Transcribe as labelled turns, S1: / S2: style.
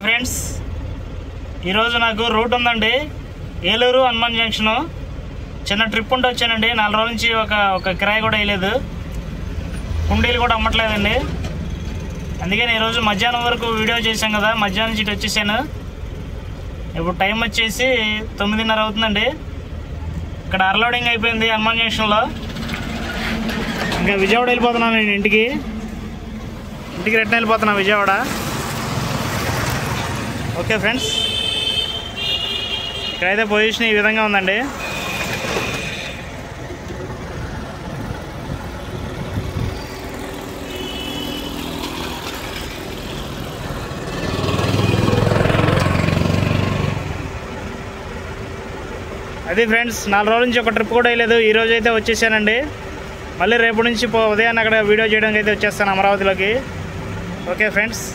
S1: Friends ఈరోజు నాకు route ఉందండి, ఏలూరు హనుమాన్ జంక్షన్. చిన్న ట్రిప్ ఉంటే వచ్చానండి. 4 రోజుల నుంచి ఒక కిరాయి కూడా వేయలేదు, కుండీలు కూడా అమ్మట్లేదండి. అందుకని ఈరోజు మధ్యాహ్నం వరకు వీడియో చేశాం కదా, మధ్యాహ్నం నుంచి ఇటు వచ్చేసాను. ఇప్పుడు టైం వచ్చేసి 9:30 అవుతుందండి. ఇక్కడ అన్లోడింగ్ అయిపోయింది హనుమాన్ జంక్షన్లో. ఇంకా విజయవాడ వెళ్ళిపోతున్నాను నేను, ఇంటికి రిటర్న్ వెళ్ళిపోతున్నాను విజయవాడ. ఓకే ఫ్రెండ్స్, ఇక్కడైతే పొజిషన్ ఈ విధంగా ఉందండి. అది ఫ్రెండ్స్, 4 రోజుల నుంచి ఒక ట్రిప్ కూడా వేయలేదు. ఈరోజు అయితే వచ్చేసానండి. మళ్ళీ రేపు నుంచి ఉదయాన్నే అక్కడ వీడియో చేయడానికి అయితే వచ్చేస్తాను అమరావతిలోకి. Okay friends.